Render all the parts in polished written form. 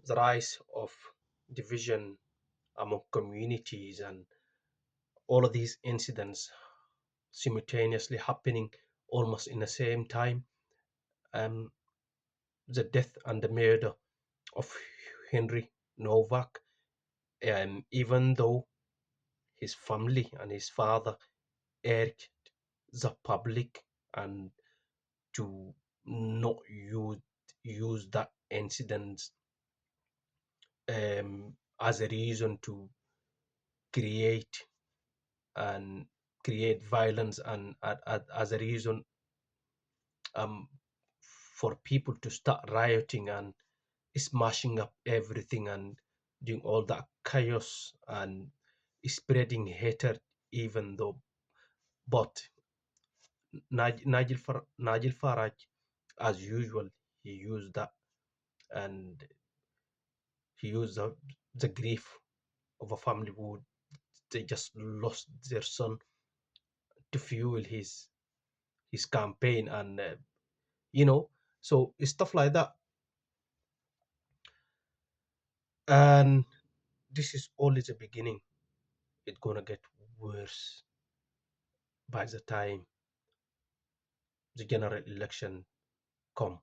the rise of division among communities and all of these incidents simultaneously happening almost in the same time. Um, the death and the murder of Henry Novak, even though his family and his father urged the public and to not use that incident as a reason to create and create violence and as a reason um, for people to start rioting and smashing up everything and doing all that chaos and spreading hatred, even though. But Nigel Farage, as usual, he used that and he used the grief of a family who they just lost their son to fuel his campaign and you know so stuff like that. And this is only the beginning. It's gonna get worse by the time the general election come.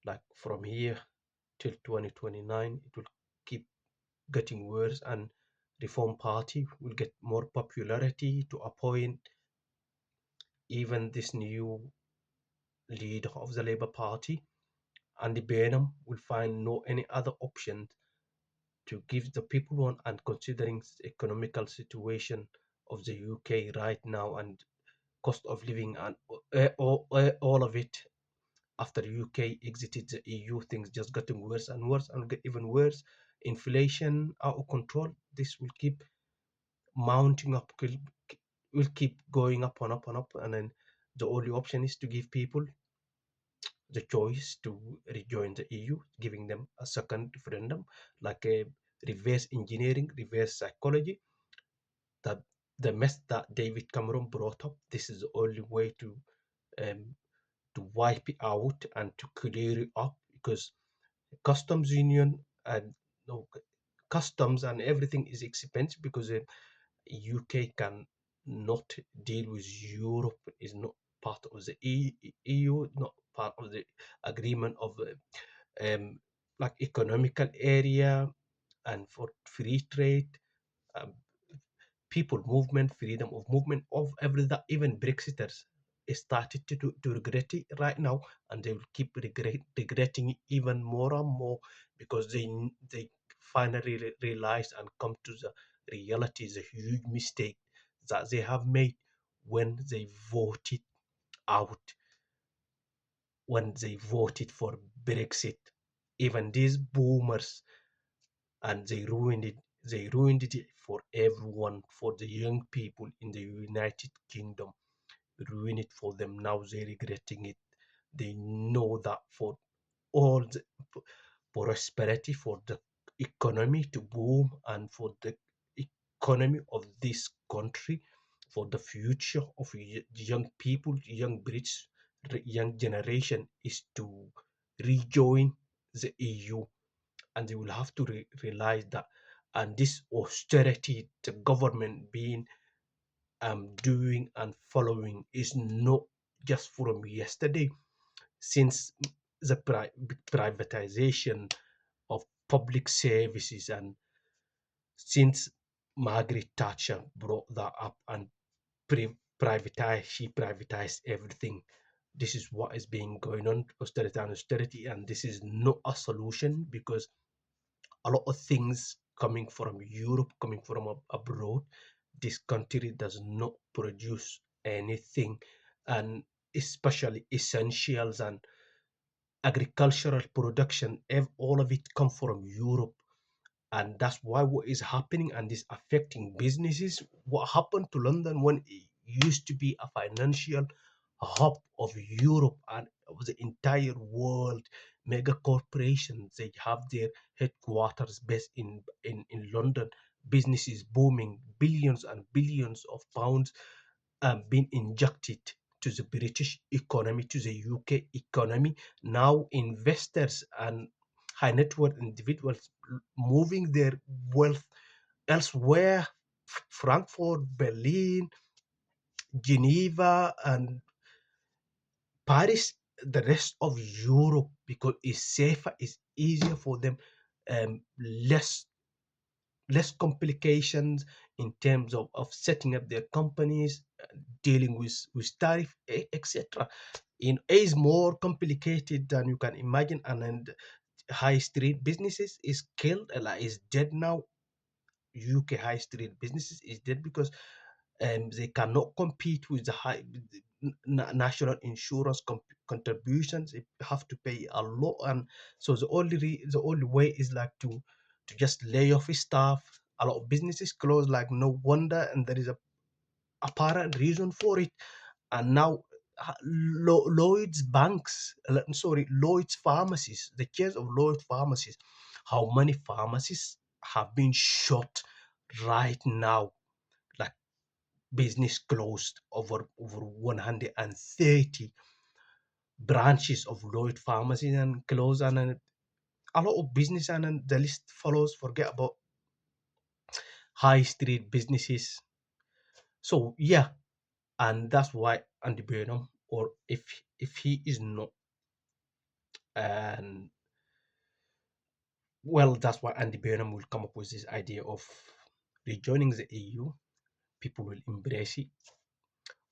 Like from here till 2029, it will keep getting worse, and Reform Party will get more popularity to appoint even this new leader of the Labour Party. And the Burnham will find no any other option to give the people one, and considering the economical situation of the UK right now and cost of living and all of it after UK exited the EU, things just getting worse and worse and get even worse. Inflation out of control. This will keep mounting up, will keep going up and up and up, and then the only option is to give people the choice to rejoin the EU, giving them a second referendum, like a reverse engineering, reverse psychology, that the mess that David Cameron brought up. This is the only way um, to wipe it out and to clear it up, because customs union and no, customs and everything is expensive, because UK can not deal with Europe, is not part of the EU, not part of the agreement of like economical area and for free trade, um, people movement, freedom of movement of everything. Even Brexiters started to regret it right now, and they will keep regretting it even more and more, because they finally realize and come to the reality, the huge mistake that they have made when they voted out, when they voted for Brexit. Even these boomers, and they ruined it for everyone, for the young people in the United Kingdom, ruin it for them. Now they're regretting it. They know that for all the prosperity, for the economy to boom, and for the economy of this country, for the future of young people, young British, young generation, is to rejoin the EU. And they will have to realize that. And this austerity the government being doing and following is not just from yesterday, since the privatization of public services, and since Margaret Thatcher brought that up and she privatized everything. This is what is being going on, austerity, and this is not a solution, because a lot of things coming from Europe, coming from abroad, this country does not produce anything, and especially essentials and agricultural production, all of it come from Europe. And that's why what is happening, and is affecting businesses. What happened to London when it used to be a financial hub of Europe and of the entire world? Mega corporations, they have their headquarters based in London. Businesses booming, billions and billions of pounds being injected to the British economy, to the UK economy. Now investors and high net worth individuals moving their wealth elsewhere, Frankfurt, Berlin, Geneva, and Paris, the rest of Europe, because it's safer, it's easier for them, less complications in terms of setting up their companies, dealing with tariff, etc. In is more complicated than you can imagine, and high street businesses is killed, like is dead now. UK high street businesses is dead because they cannot compete with the high national insurance contributions. They have to pay a lot, and so the only way is like to just lay off his staff. A lot of businesses close, like no wonder, and there is a apparent reason for it. And now Lloyd's banks, sorry, Lloyd's pharmacies, the case of Lloyd's pharmacies, how many pharmacies have been shut right now, like business closed, over 130 branches of Lloyd pharmacies and closed, and a lot of business, and then the list follows. Forget about high street businesses. So yeah, and that's why Andy Burnham, or if he is not, and well, that's why Andy Burnham will come up with this idea of rejoining the EU. People will embrace it.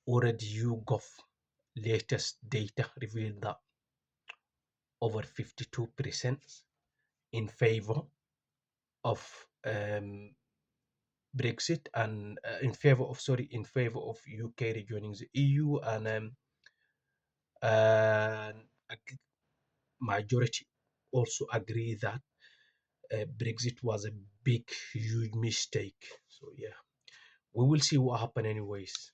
Already, YouGov latest data revealed that over 52% in favor of Brexit, and in favor of UK rejoining the EU, and majority also agree that Brexit was a big, huge mistake. So yeah, we will see what happen anyways.